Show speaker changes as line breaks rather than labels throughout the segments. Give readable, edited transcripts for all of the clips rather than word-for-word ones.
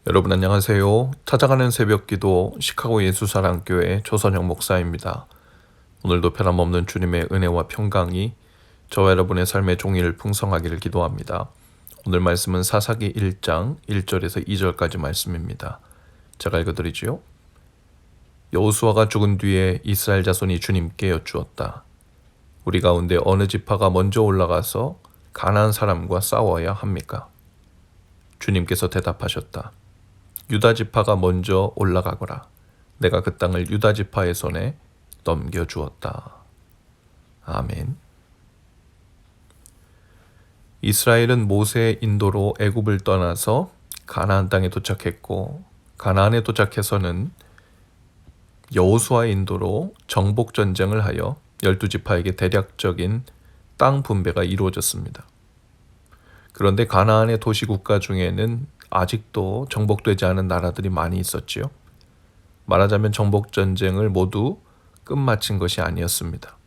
여러분 안녕하세요. 찾아가는 새벽기도 시카고 예수사랑교회 조선영 목사입니다. 오늘도 변함없는 주님의 은혜와 평강이 저와 여러분의 삶의 종일 풍성하기를 기도합니다. 오늘 말씀은 사사기 1장 1절에서 2절까지 말씀입니다. 제가 읽어드리지요. 여호수아가 죽은 뒤에 이스라엘 자손이 주님께 여쭈었다. 우리 가운데 어느 지파가 먼저 올라가서 가나안 사람과 싸워야 합니까? 주님께서 대답하셨다. 유다 지파가 먼저 올라가거라. 내가 그 땅을 유다 지파의 손에 넘겨주었다. 아멘. 이스라엘은 모세의 인도로 애굽을 떠나서 가나안 땅에 도착했고, 가나안에 도착해서는 여호수아의 인도로 정복 전쟁을 하여 12지파에게 대략적인 땅 분배가 이루어졌습니다. 그런데 가나안의 도시 국가 중에는 아직도 정복되지 않은 나라들이 많이 있었지요. 말하자면 정복 전쟁을 모두 끝마친 것이 아니었습니다.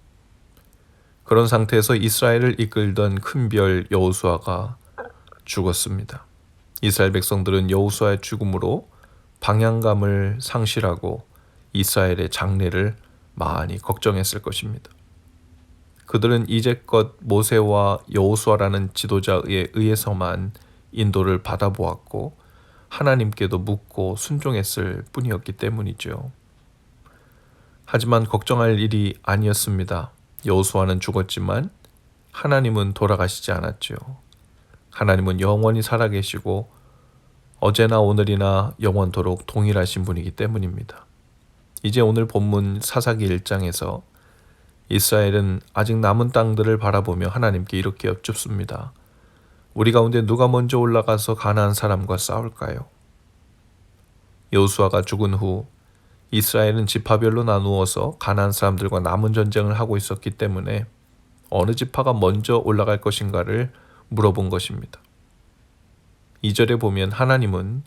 그런 상태에서 이스라엘을 이끌던 큰별 여호수아가 죽었습니다. 이스라엘 백성들은 여호수아의 죽음으로 방향감을 상실하고 이스라엘의 장래를 많이 걱정했을 것입니다. 그들은 이제껏 모세와 여호수아라는 지도자에 의해서만 인도를 받아보았고 하나님께도 묻고 순종했을 뿐이었기 때문이죠. 하지만 걱정할 일이 아니었습니다. 여호수아는 죽었지만 하나님은 돌아가시지 않았죠. 하나님은 영원히 살아계시고 어제나 오늘이나 영원토록 동일하신 분이기 때문입니다. 이제 오늘 본문 사사기 1장에서 이스라엘은 아직 남은 땅들을 바라보며 하나님께 이렇게 여쭙습니다. 우리 가운데 누가 먼저 올라가서 가나안 사람과 싸울까요? 여호수아가 죽은 후 이스라엘은 지파별로 나누어서 가나안 사람들과 남은 전쟁을 하고 있었기 때문에 어느 지파가 먼저 올라갈 것인가를 물어본 것입니다. 2절에 보면 하나님은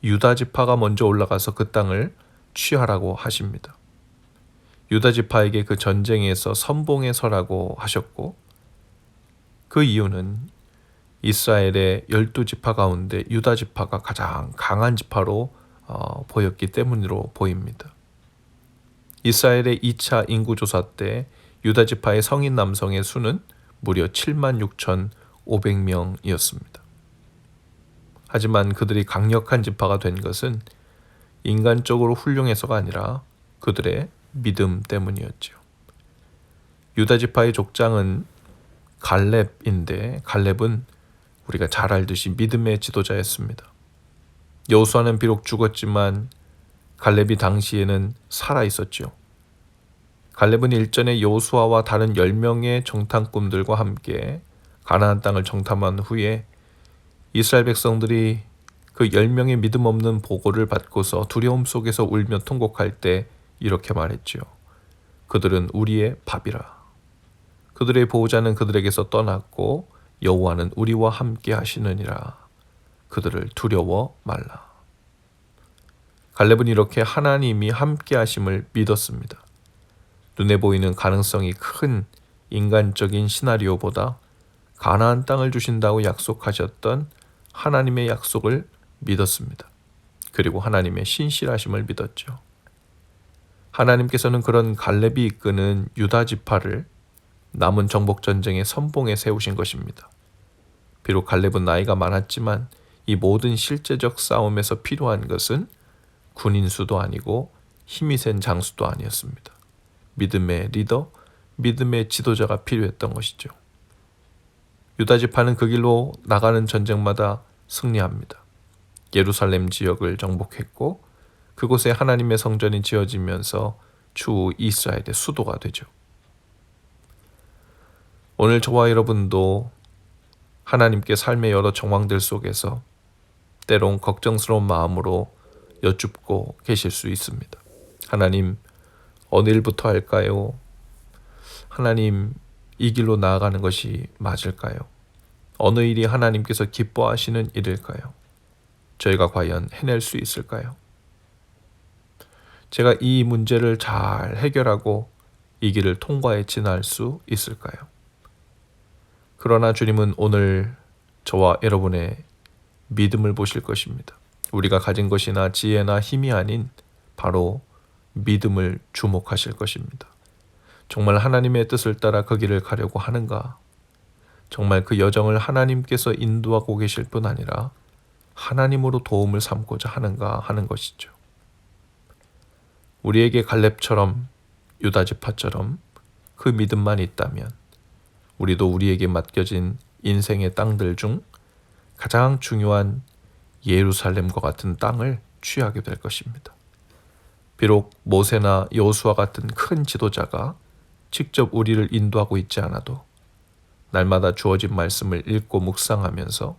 유다 지파가 먼저 올라가서 그 땅을 취하라고 하십니다. 유다 지파에게 그 전쟁에서 선봉에 서라고 하셨고, 그 이유는 이스라엘의 12지파 가운데 유다 지파가 가장 강한 지파로 보였기 때문으로 보입니다. 이스라엘의 2차 인구조사 때 유다 지파의 성인 남성의 수는 무려 76,500명이었습니다. 하지만 그들이 강력한 지파가 된 것은 인간적으로 훌륭해서가 아니라 그들의 믿음 때문이었죠. 유다 지파의 족장은 갈렙인데 갈렙은 우리가 잘 알듯이 믿음의 지도자였습니다. 여호수아는 비록 죽었지만 갈렙이 당시에는 살아 있었죠. 갈렙은 일전에 여호수아와 다른 10명의 정탐꾼들과 함께 가나안 땅을 정탐한 후에 이스라엘 백성들이 그 10명의 믿음 없는 보고를 받고서 두려움 속에서 울며 통곡할 때 이렇게 말했지요. 그들은 우리의 밥이라. 그들의 보호자는 그들에게서 떠났고 여호와는 우리와 함께 하시느니라. 그들을 두려워 말라. 갈렙은 이렇게 하나님이 함께 하심을 믿었습니다. 눈에 보이는 가능성이 큰 인간적인 시나리오보다 가나안 땅을 주신다고 약속하셨던 하나님의 약속을 믿었습니다. 그리고 하나님의 신실하심을 믿었죠. 하나님께서는 그런 갈렙이 이끄는 유다 지파를 남은 정복 전쟁의 선봉에 세우신 것입니다. 비록 갈렙은 나이가 많았지만 이 모든 실제적 싸움에서 필요한 것은 군인 수도 아니고 힘이 센 장수도 아니었습니다. 믿음의 리더, 믿음의 지도자가 필요했던 것이죠. 유다 지파는 그 길로 나가는 전쟁마다 승리합니다. 예루살렘 지역을 정복했고 그곳에 하나님의 성전이 지어지면서 추후 이스라엘의 수도가 되죠. 오늘 저와 여러분도 하나님께 삶의 여러 정황들 속에서 때론 걱정스러운 마음으로 여쭙고 계실 수 있습니다. 하나님, 어느 일부터 할까요? 하나님, 이 길로 나아가는 것이 맞을까요? 어느 일이 하나님께서 기뻐하시는 일일까요? 저희가 과연 해낼 수 있을까요? 제가 이 문제를 잘 해결하고 이 길을 통과해 지날 수 있을까요? 그러나 주님은 오늘 저와 여러분의 믿음을 보실 것입니다. 우리가 가진 것이나 지혜나 힘이 아닌 바로 믿음을 주목하실 것입니다. 정말 하나님의 뜻을 따라 그 길을 가려고 하는가? 정말 그 여정을 하나님께서 인도하고 계실 뿐 아니라 하나님으로 도움을 삼고자 하는가 하는 것이죠. 우리에게 갈렙처럼 유다 지파처럼 그 믿음만 있다면 우리도 우리에게 맡겨진 인생의 땅들 중 가장 중요한 예루살렘과 같은 땅을 취하게 될 것입니다. 비록 모세나 여호수아 같은 큰 지도자가 직접 우리를 인도하고 있지 않아도 날마다 주어진 말씀을 읽고 묵상하면서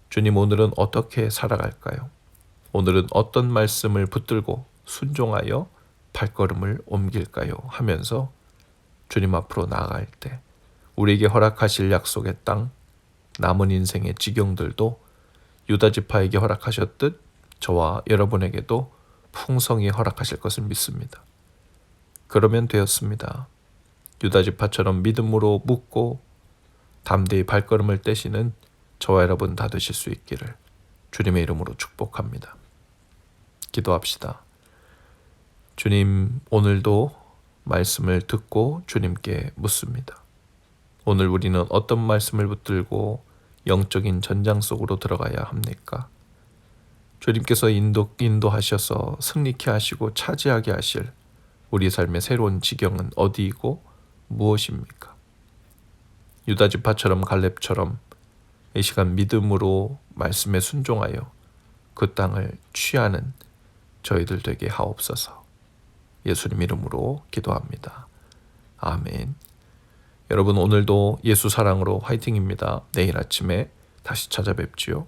주님, 오늘은 어떻게 살아갈까요? 오늘은 어떤 말씀을 붙들고 순종하여 발걸음을 옮길까요? 하면서 주님 앞으로 나아갈 때 우리에게 허락하실 약속의 땅, 남은 인생의 지경들도 유다 지파에게 허락하셨듯 저와 여러분에게도 풍성히 허락하실 것을 믿습니다. 그러면 되었습니다. 유다 지파처럼 믿음으로 묻고 담대히 발걸음을 떼시는 저와 여러분 다 되실 수 있기를 주님의 이름으로 축복합니다. 기도합시다. 주님, 오늘도 말씀을 듣고 주님께 묻습니다. 오늘 우리는 어떤 말씀을 붙들고 영적인 전장 속으로 들어가야 합니까? 주님께서 인도하셔서 승리케 하시고 차지하게 하실 우리 삶의 새로운 지경은 어디이고 무엇입니까? 유다 지파처럼 갈렙처럼 이 시간 믿음으로 말씀에 순종하여 그 땅을 취하는 저희들 되게 하옵소서. 예수님 이름으로 기도합니다. 아멘. 여러분, 오늘도 예수 사랑으로 화이팅입니다. 내일 아침에 다시 찾아뵙지요.